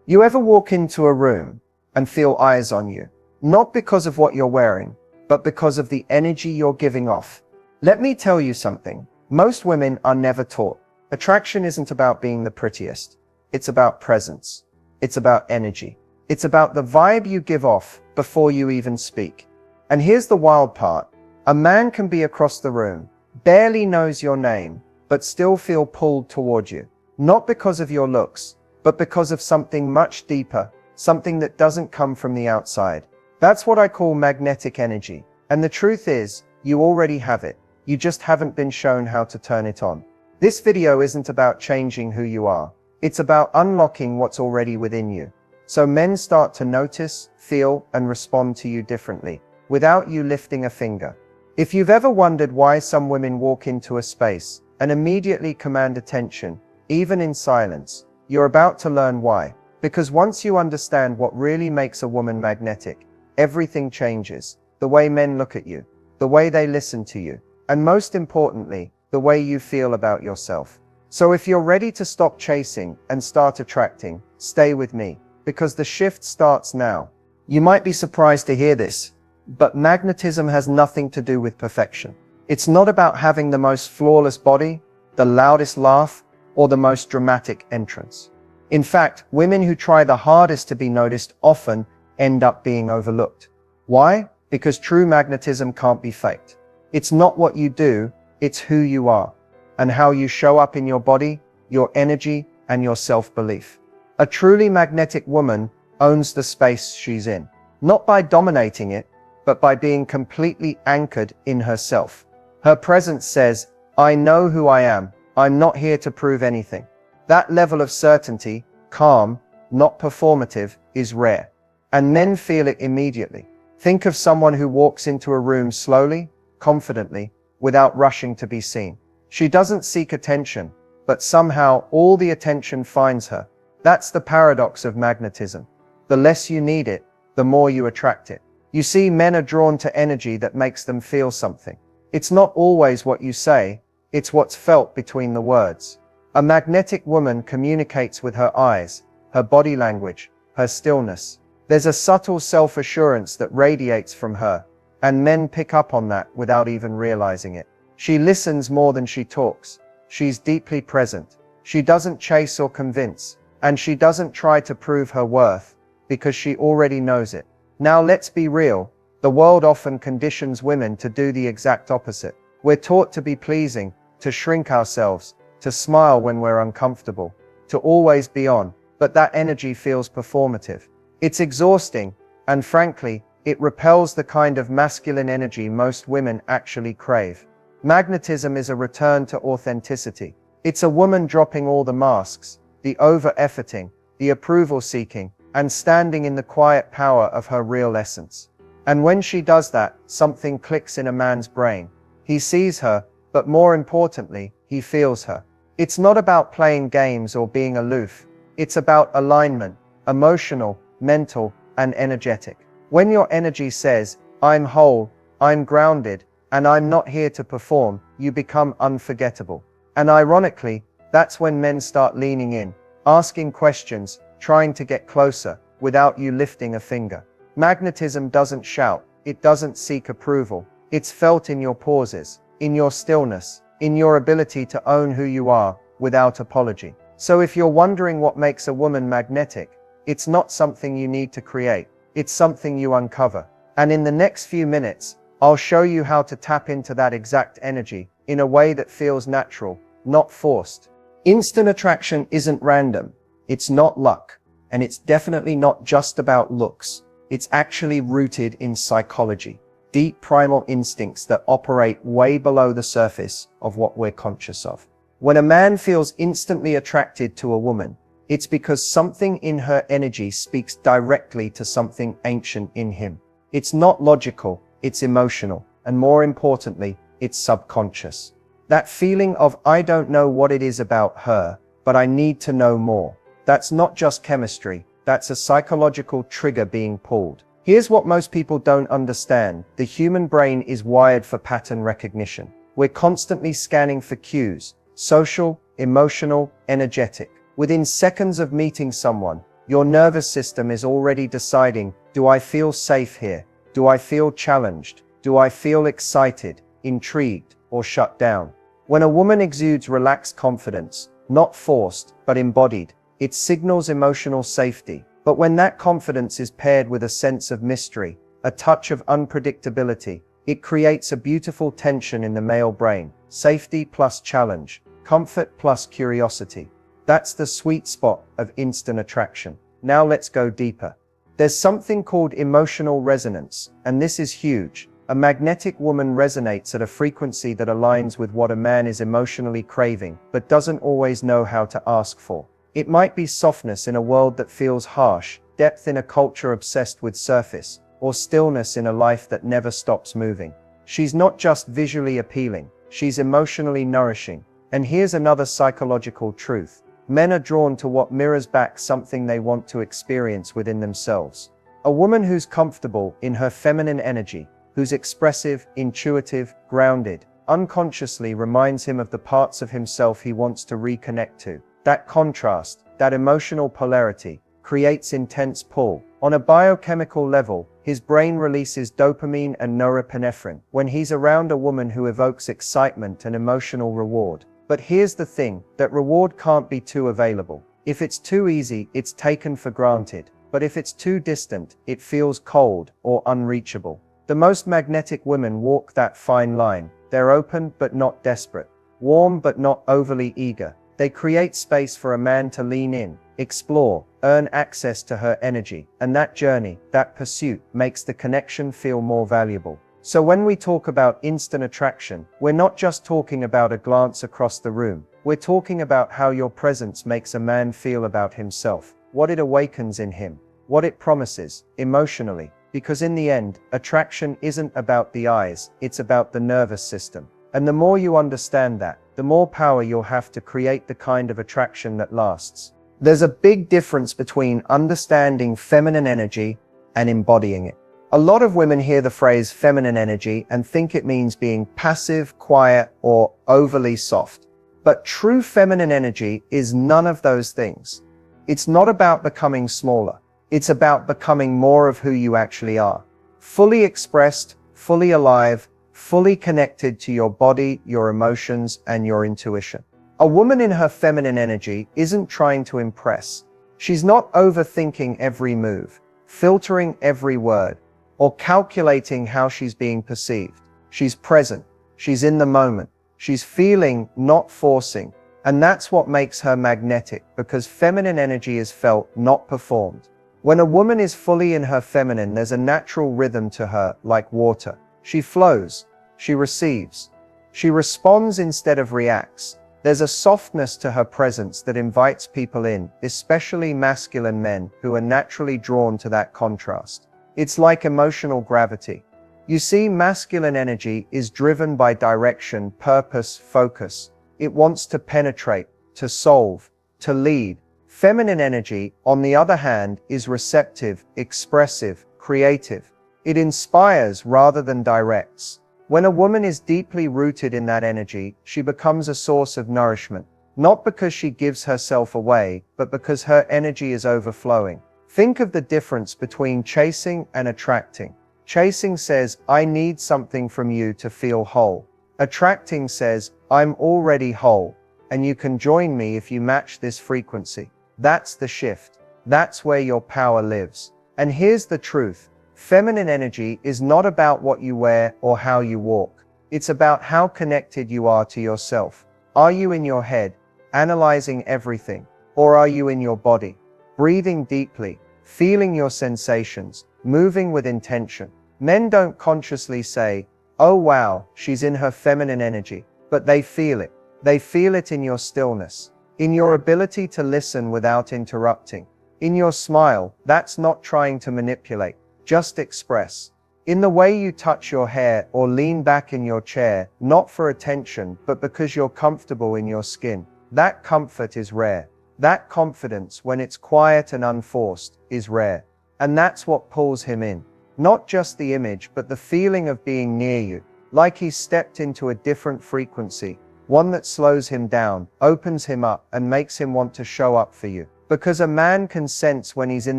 You ever walk into a room and feel eyes on you? Not because of what you're wearing, but because of the energy you're giving off. Let me tell you something. Most women are never taught. Attraction isn't about being the prettiest. It's about presence. It's about energy. It's about the vibe you give off before you even speak. And here's the wild part. A man can be across the room, barely knows your name, but still feel pulled toward you. Not because of your looks, but because of something much deeper, something that doesn't come from the outside. That's what I call magnetic energy. And the truth is, you already have it. You just haven't been shown how to turn it on. This video isn't about changing who you are. It's about unlocking what's already within you. So men start to notice, feel, and respond to you differently, without you lifting a finger. If you've ever wondered why some women walk into a space and immediately command attention, even in silence, you're about to learn why. Because once you understand what really makes a woman magnetic, everything changes. The way men look at you, the way they listen to you, and most importantly, the way you feel about yourself. So if you're ready to stop chasing and start attracting, stay with me, because the shift starts now. You might be surprised to hear this, but magnetism has nothing to do with perfection. It's not about having the most flawless body, the loudest laugh, or the most dramatic entrance. In fact, women who try the hardest to be noticed often end up being overlooked. Why? Because true magnetism can't be faked. It's not what you do, it's who you are, and how you show up in your body, your energy, and your self-belief. A truly magnetic woman owns the space she's in, not by dominating it, but by being completely anchored in herself. Her presence says, I know who I am, I'm not here to prove anything. That level of certainty, calm, not performative, is rare. And men feel it immediately. Think of someone who walks into a room slowly, confidently, without rushing to be seen. She doesn't seek attention, but somehow all the attention finds her. That's the paradox of magnetism. The less you need it, the more you attract it. You see, men are drawn to energy that makes them feel something. It's not always what you say, it's what's felt between the words. A magnetic woman communicates with her eyes, her body language, her stillness. There's a subtle self-assurance that radiates from her, and men pick up on that without even realizing it. She listens more than she talks. She's deeply present. She doesn't chase or convince, and she doesn't try to prove her worth, because she already knows it. Now let's be real, the world often conditions women to do the exact opposite. We're taught to be pleasing, to shrink ourselves, to smile when we're uncomfortable, to always be on, but that energy feels performative. It's exhausting, and frankly, it repels the kind of masculine energy most women actually crave. Magnetism is a return to authenticity. It's a woman dropping all the masks, the over-efforting, the approval-seeking, and standing in the quiet power of her real essence. And when she does that, something clicks in a man's brain. He sees her, but more importantly, he feels her. It's not about playing games or being aloof. It's about alignment, emotional, mental, and energetic. When your energy says, I'm whole, I'm grounded, and I'm not here to perform, you become unforgettable. And ironically, that's when men start leaning in, asking questions, trying to get closer, without you lifting a finger. Magnetism doesn't shout, it doesn't seek approval. It's felt in your pauses, in your stillness, in your ability to own who you are, without apology. So if you're wondering what makes a woman magnetic, it's not something you need to create, it's something you uncover. And in the next few minutes, I'll show you how to tap into that exact energy, in a way that feels natural, not forced. Instant attraction isn't random. It's not luck, and it's definitely not just about looks. It's actually rooted in psychology, deep primal instincts that operate way below the surface of what we're conscious of. When a man feels instantly attracted to a woman, it's because something in her energy speaks directly to something ancient in him. It's not logical, it's emotional, and more importantly, it's subconscious. That feeling of, I don't know what it is about her, but I need to know more. That's not just chemistry, that's a psychological trigger being pulled. Here's what most people don't understand. The human brain is wired for pattern recognition. We're constantly scanning for cues, social, emotional, energetic. Within seconds of meeting someone, Your nervous system is already deciding, do I feel safe here? Do I feel challenged? Do I feel excited, intrigued, or shut down? When a woman exudes relaxed confidence, not forced, but embodied, it signals emotional safety. But when that confidence is paired with a sense of mystery, a touch of unpredictability, it creates a beautiful tension in the male brain. Safety plus challenge, comfort plus curiosity. That's the sweet spot of instant attraction. Now let's go deeper. There's something called emotional resonance, and this is huge. A magnetic woman resonates at a frequency that aligns with what a man is emotionally craving, but doesn't always know how to ask for. It might be softness in a world that feels harsh, depth in a culture obsessed with surface, or stillness in a life that never stops moving. She's not just visually appealing, she's emotionally nourishing. And here's another psychological truth. Men are drawn to what mirrors back something they want to experience within themselves. A woman who's comfortable in her feminine energy, who's expressive, intuitive, grounded, unconsciously reminds him of the parts of himself he wants to reconnect to. That contrast, that emotional polarity, creates intense pull. On a biochemical level, his brain releases dopamine and norepinephrine when he's around a woman who evokes excitement and emotional reward. But here's the thing, that reward can't be too available. If it's too easy, it's taken for granted. But if it's too distant, it feels cold or unreachable. The most magnetic women walk that fine line. They're open but not desperate, warm but not overly eager. They create space for a man to lean in, explore, earn access to her energy, and that journey, that pursuit, makes the connection feel more valuable. So when we talk about instant attraction, we're not just talking about a glance across the room. We're talking about how your presence makes a man feel about himself, what it awakens in him, what it promises, emotionally. Because in the end, attraction isn't about the eyes, it's about the nervous system. And the more you understand that, the more power you'll have to create the kind of attraction that lasts. There's a big difference between understanding feminine energy and embodying it. A lot of women hear the phrase feminine energy and think it means being passive, quiet, or overly soft. But true feminine energy is none of those things. It's not about becoming smaller. It's about becoming more of who you actually are. Fully expressed, fully alive, fully connected to your body, your emotions, and your intuition. A woman in her feminine energy isn't trying to impress. She's not overthinking every move, filtering every word, or calculating how she's being perceived. She's present. She's in the moment. She's feeling, not forcing. And that's what makes her magnetic, because feminine energy is felt, not performed. When a woman is fully in her feminine, there's a natural rhythm to her, like water. She flows. She receives. She responds instead of reacts. There's a softness to her presence that invites people in, especially masculine men who are naturally drawn to that contrast. It's like emotional gravity. You see, masculine energy is driven by direction, purpose, focus. It wants to penetrate, to solve, to lead. Feminine energy, on the other hand, is receptive, expressive, creative. It inspires rather than directs. When a woman is deeply rooted in that energy, she becomes a source of nourishment, not because she gives herself away, but because her energy is overflowing. Think of the difference between chasing and attracting. Chasing says, I need something from you to feel whole. Attracting says, I'm already whole, and you can join me if you match this frequency. That's the shift. That's where your power lives. And here's the truth. Feminine energy is not about what you wear or how you walk. It's about how connected you are to yourself. Are you in your head, analyzing everything? Or are you in your body, breathing deeply, feeling your sensations, moving with intention? Men don't consciously say, oh wow, she's in her feminine energy, but they feel it. They feel it in your stillness, in your ability to listen without interrupting, in your smile that's not trying to manipulate, just express. In the way you touch your hair or lean back in your chair, not for attention, but because you're comfortable in your skin. That comfort is rare. That confidence, when it's quiet and unforced, is rare. And that's what pulls him in. Not just the image, but the feeling of being near you, like he's stepped into a different frequency, one that slows him down, opens him up, and makes him want to show up for you. Because a man can sense when he's in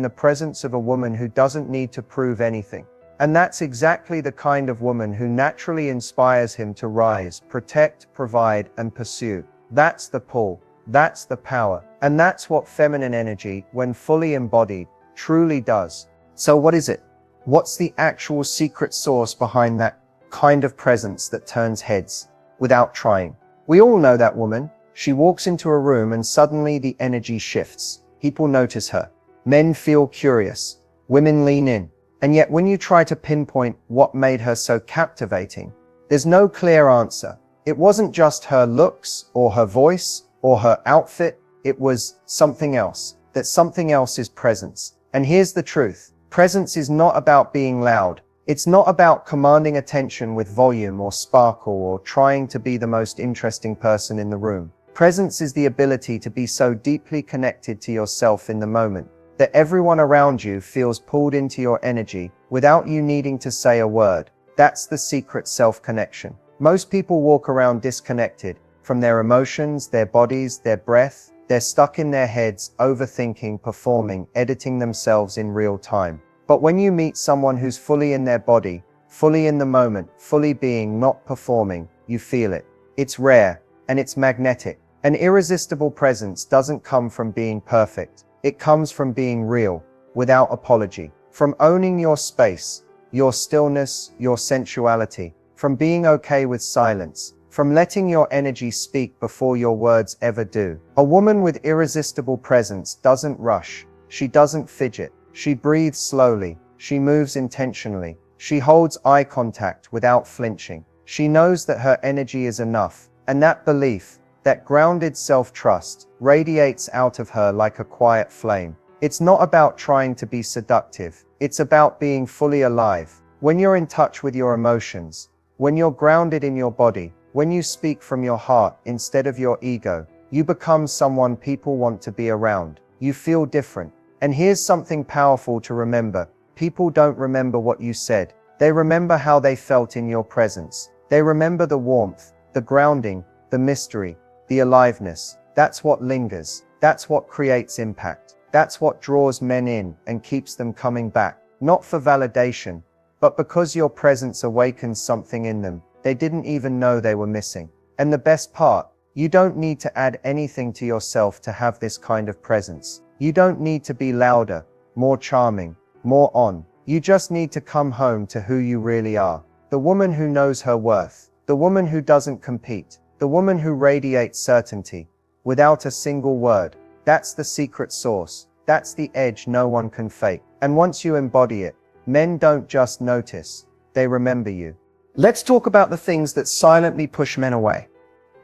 the presence of a woman who doesn't need to prove anything. And that's exactly the kind of woman who naturally inspires him to rise, protect, provide, and pursue. That's the pull. That's the power. And that's what feminine energy, when fully embodied, truly does. So what is it? What's the actual secret source behind that kind of presence that turns heads without trying? We all know that woman. She walks into a room and suddenly the energy shifts. People notice her. Men feel curious. Women lean in. And yet when you try to pinpoint what made her so captivating, there's no clear answer. It wasn't just her looks or her voice or her outfit. It was something else. That something else is presence. And here's the truth. Presence is not about being loud. It's not about commanding attention with volume or sparkle or trying to be the most interesting person in the room. Presence is the ability to be so deeply connected to yourself in the moment that everyone around you feels pulled into your energy without you needing to say a word. That's the secret self-connection. Most people walk around disconnected from their emotions, their bodies, their breath. They're stuck in their heads, overthinking, performing, editing themselves in real time. But when you meet someone who's fully in their body, fully in the moment, fully being, not performing, you feel it. It's rare, and it's magnetic. An irresistible presence doesn't come from being perfect. It comes from being real, without apology. From owning your space, your stillness, your sensuality. From being okay with silence. From letting your energy speak before your words ever do. A woman with irresistible presence doesn't rush. She doesn't fidget. She breathes slowly. She moves intentionally. She holds eye contact without flinching. She knows that her energy is enough. And that belief, that grounded self-trust, radiates out of her like a quiet flame. It's not about trying to be seductive. It's about being fully alive. When you're in touch with your emotions, when you're grounded in your body, when you speak from your heart instead of your ego, you become someone people want to be around. You feel different. And here's something powerful to remember. People don't remember what you said. They remember how they felt in your presence. They remember the warmth, the grounding, the mystery, the aliveness. That's what lingers. That's what creates impact. That's what draws men in and keeps them coming back. Not for validation, but because your presence awakens something in them they didn't even know they were missing. And the best part, you don't need to add anything to yourself to have this kind of presence. You don't need to be louder, more charming, more on. You just need to come home to who you really are. The woman who knows her worth. The woman who doesn't compete. The woman who radiates certainty. Without a single word. That's the secret sauce. That's the edge no one can fake. And once you embody it, men don't just notice. They remember you. Let's talk about the things that silently push men away.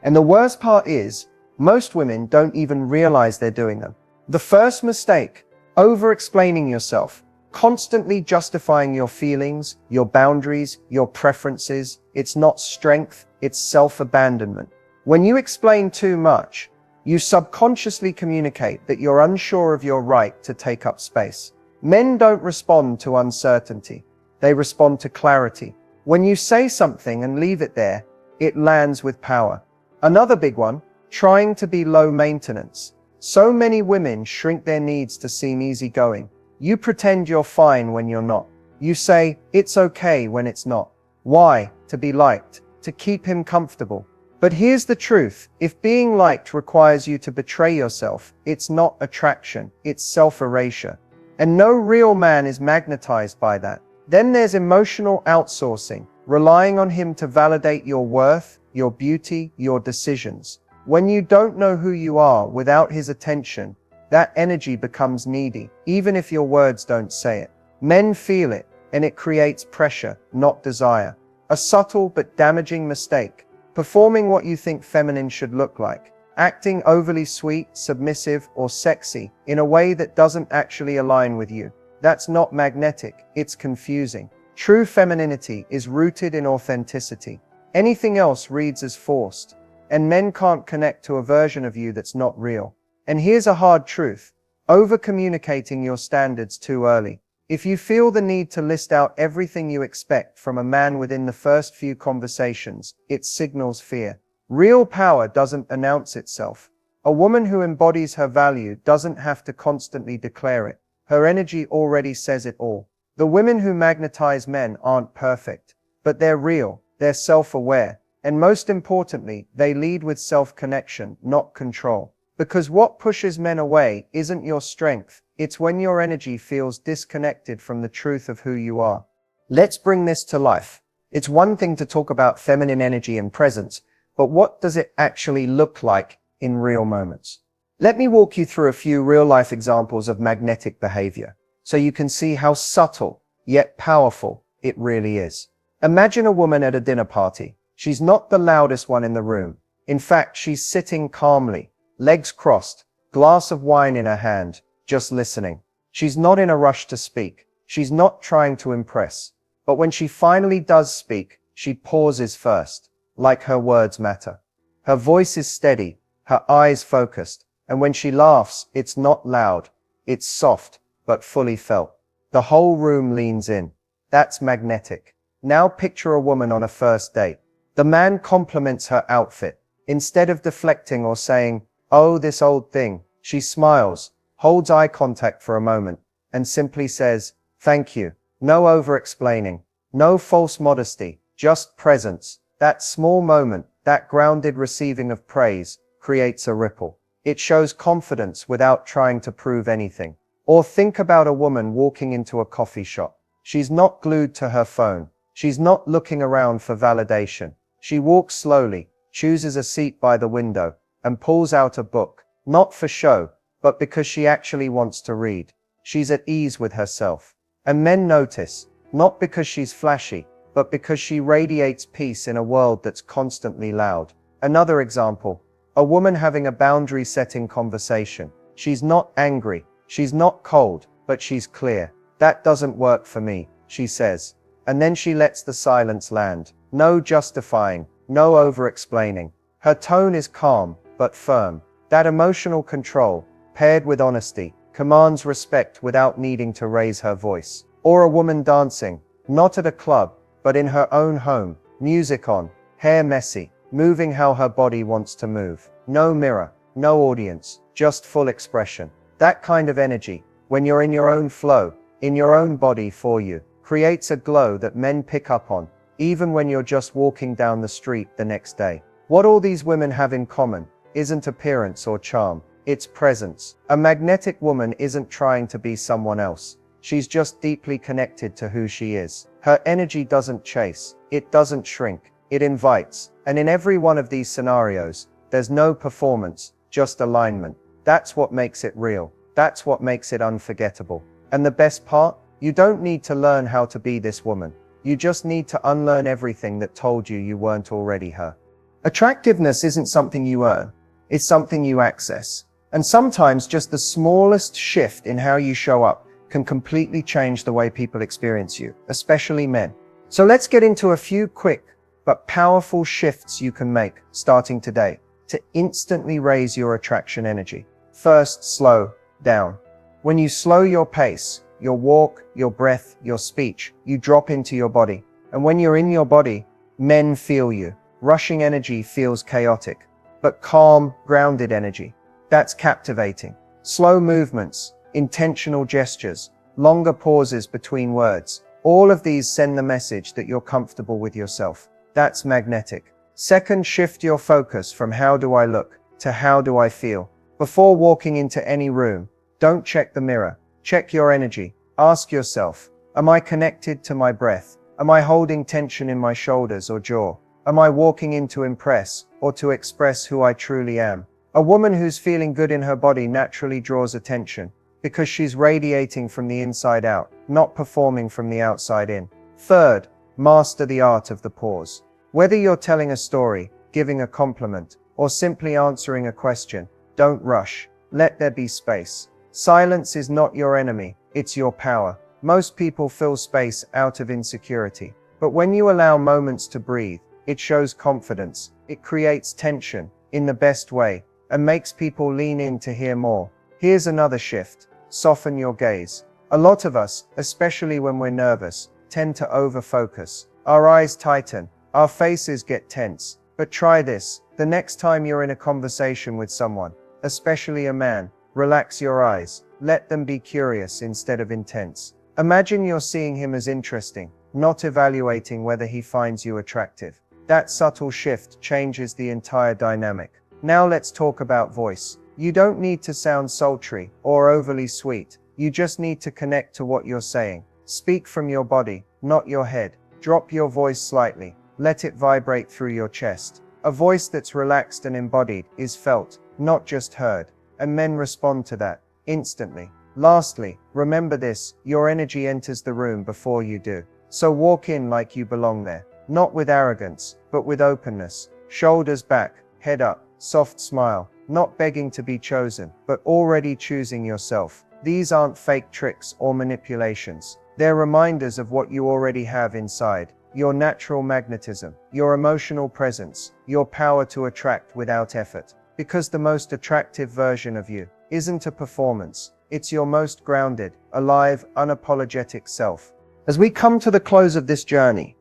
And the worst part is, most women don't even realize they're doing them. The first mistake, over-explaining yourself, constantly justifying your feelings, your boundaries, your preferences. It's not strength, it's self-abandonment. When you explain too much, you subconsciously communicate that you're unsure of your right to take up space. Men don't respond to uncertainty. They respond to clarity. When you say something and leave it there, it lands with power. Another big one, trying to be low maintenance. So many women shrink their needs to seem easygoing. You pretend you're fine when you're not. You say, it's okay when it's not. Why? To be liked, to keep him comfortable. But here's the truth, if being liked requires you to betray yourself, it's not attraction, it's self-erasure. And no real man is magnetized by that. Then there's emotional outsourcing, relying on him to validate your worth, your beauty, your decisions. When you don't know who you are without his attention, that energy becomes needy, even if your words don't say it. Men feel it, and it creates pressure, not desire. A subtle but damaging mistake. Performing what you think feminine should look like. Acting overly sweet, submissive, or sexy in a way that doesn't actually align with you. That's not magnetic, it's confusing. True femininity is rooted in authenticity. Anything else reads as forced. And men can't connect to a version of you that's not real. And here's a hard truth. Over-communicating your standards too early. If you feel the need to list out everything you expect from a man within the first few conversations, it signals fear. Real power doesn't announce itself. A woman who embodies her value doesn't have to constantly declare it. Her energy already says it all. The women who magnetize men aren't perfect, but they're real, they're self-aware, and most importantly, they lead with self-connection, not control. Because what pushes men away isn't your strength, it's when your energy feels disconnected from the truth of who you are. Let's bring this to life. It's one thing to talk about feminine energy and presence, but what does it actually look like in real moments? Let me walk you through a few real-life examples of magnetic behavior, so you can see how subtle, yet powerful, it really is. Imagine a woman at a dinner party. She's not the loudest one in the room. In fact, she's sitting calmly, legs crossed, glass of wine in her hand, just listening. She's not in a rush to speak. She's not trying to impress. But when she finally does speak, she pauses first, like her words matter. Her voice is steady, her eyes focused, and when she laughs, it's not loud, it's soft, but fully felt. The whole room leans in. That's magnetic. Now picture a woman on a first date. The man compliments her outfit. Instead of deflecting or saying, "Oh, this old thing," she smiles, holds eye contact for a moment, and simply says, "Thank you." No over-explaining, no false modesty, just presence. That small moment, that grounded receiving of praise, creates a ripple. It shows confidence without trying to prove anything. Or think about a woman walking into a coffee shop. She's not glued to her phone. She's not looking around for validation. She walks slowly, chooses a seat by the window, and pulls out a book, not for show, but because she actually wants to read. She's at ease with herself. And men notice, not because she's flashy, but because she radiates peace in a world that's constantly loud. Another example, a woman having a boundary-setting conversation. She's not angry, she's not cold, but she's clear. "That doesn't work for me," she says. And then she lets the silence land. No justifying, no over-explaining. Her tone is calm, but firm. That emotional control, paired with honesty, commands respect without needing to raise her voice. Or a woman dancing, not at a club, but in her own home, music on, hair messy, moving how her body wants to move. No mirror, no audience, just full expression. That kind of energy, when you're in your own flow, in your own body for you, creates a glow that men pick up on, even when you're just walking down the street the next day. What all these women have in common isn't appearance or charm, it's presence. A magnetic woman isn't trying to be someone else. She's just deeply connected to who she is. Her energy doesn't chase, it doesn't shrink, it invites. And in every one of these scenarios, there's no performance, just alignment. That's what makes it real. That's what makes it unforgettable. And the best part? You don't need to learn how to be this woman. You just need to unlearn everything that told you you weren't already her. Attractiveness isn't something you earn. It's something you access. And sometimes just the smallest shift in how you show up can completely change the way people experience you, especially men. So let's get into a few quick but powerful shifts you can make starting today to instantly raise your attraction energy. First, slow down. When you slow your pace, your walk, your breath, your speech, you drop into your body. And when you're in your body, men feel you. Rushing energy feels chaotic, but calm, grounded energy, that's captivating. Slow movements, intentional gestures, longer pauses between words, all of these send the message that you're comfortable with yourself. That's magnetic. Second, shift your focus from how do I look to how do I feel. Before walking into any room, don't check the mirror. Check your energy. Ask yourself, am I connected to my breath? Am I holding tension in my shoulders or jaw? Am I walking in to impress or to express who I truly am? A woman who's feeling good in her body naturally draws attention because she's radiating from the inside out, not performing from the outside in. Third, master the art of the pause. Whether you're telling a story, giving a compliment, or simply answering a question, don't rush. Let there be space. Silence is not your enemy, it's your power. Most people fill space out of insecurity, but when you allow moments to breathe, it shows confidence, it creates tension, in the best way, and makes people lean in to hear more. Here's another shift. Soften your gaze. A lot of us, especially when we're nervous, tend to over-focus. Our eyes tighten, our faces get tense. But try this. The next time you're in a conversation with someone, especially a man. Relax your eyes. Let them be curious instead of intense. Imagine you're seeing him as interesting, not evaluating whether he finds you attractive. That subtle shift changes the entire dynamic. Now let's talk about voice. You don't need to sound sultry or overly sweet. You just need to connect to what you're saying. Speak from your body, not your head. Drop your voice slightly. Let it vibrate through your chest. A voice that's relaxed and embodied is felt, not just heard. And men respond to that instantly. Lastly, remember this: your energy enters the room before you do. So walk in like you belong there. Not with arrogance, but with openness. Shoulders back, head up, soft smile. Not begging to be chosen, but already choosing yourself. These aren't fake tricks or manipulations. They're reminders of what you already have inside. Your natural magnetism, your emotional presence, your power to attract without effort. Because the most attractive version of you isn't a performance. It's your most grounded, alive, unapologetic self. As we come to the close of this journey,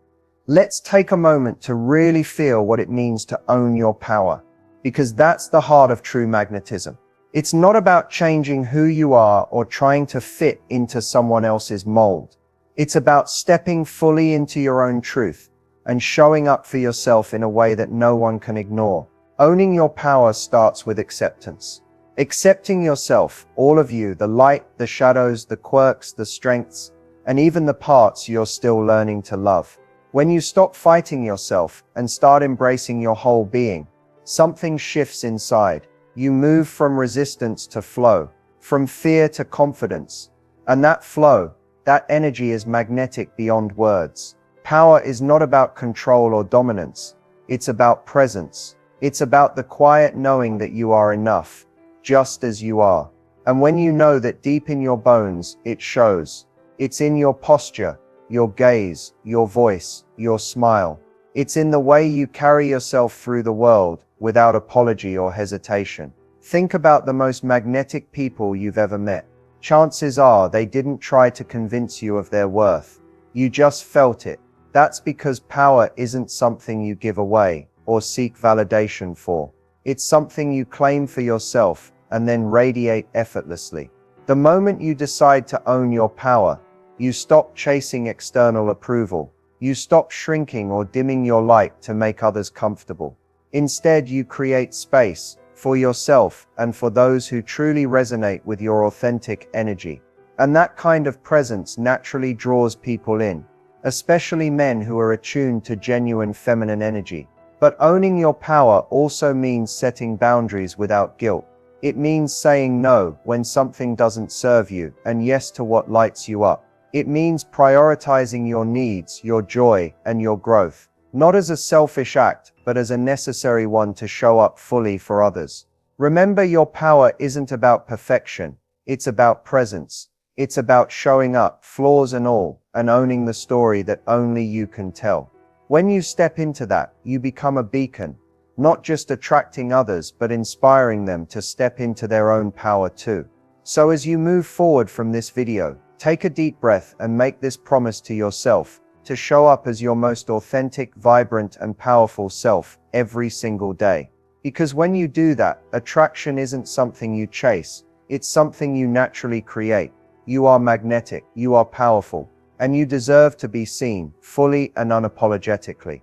let's take a moment to really feel what it means to own your power. Because that's the heart of true magnetism. It's not about changing who you are or trying to fit into someone else's mold. It's about stepping fully into your own truth and showing up for yourself in a way that no one can ignore. Owning your power starts with acceptance. Accepting yourself, all of you, the light, the shadows, the quirks, the strengths, and even the parts you're still learning to love. When you stop fighting yourself and start embracing your whole being, something shifts inside. You move from resistance to flow, from fear to confidence. And that flow, that energy is magnetic beyond words. Power is not about control or dominance. It's about presence. It's about the quiet knowing that you are enough, just as you are. And when you know that deep in your bones, it shows. It's in your posture, your gaze, your voice, your smile. It's in the way you carry yourself through the world, without apology or hesitation. Think about the most magnetic people you've ever met. Chances are they didn't try to convince you of their worth. You just felt it. That's because power isn't something you give away or seek validation for. It's something you claim for yourself and then radiate effortlessly. The moment you decide to own your power, you stop chasing external approval. You stop shrinking or dimming your light to make others comfortable. Instead, you create space for yourself and for those who truly resonate with your authentic energy. And that kind of presence naturally draws people in, especially men who are attuned to genuine feminine energy. But owning your power also means setting boundaries without guilt. It means saying no when something doesn't serve you and yes to what lights you up. It means prioritizing your needs, your joy, and your growth. Not as a selfish act, but as a necessary one to show up fully for others. Remember, your power isn't about perfection. It's about presence. It's about showing up, flaws and all, and owning the story that only you can tell. When you step into that, you become a beacon, not just attracting others, but inspiring them to step into their own power too. So as you move forward from this video, take a deep breath and make this promise to yourself, to show up as your most authentic, vibrant, and powerful self every single day. Because when you do that, attraction isn't something you chase, it's something you naturally create. You are magnetic, you are powerful, and you deserve to be seen, fully and unapologetically.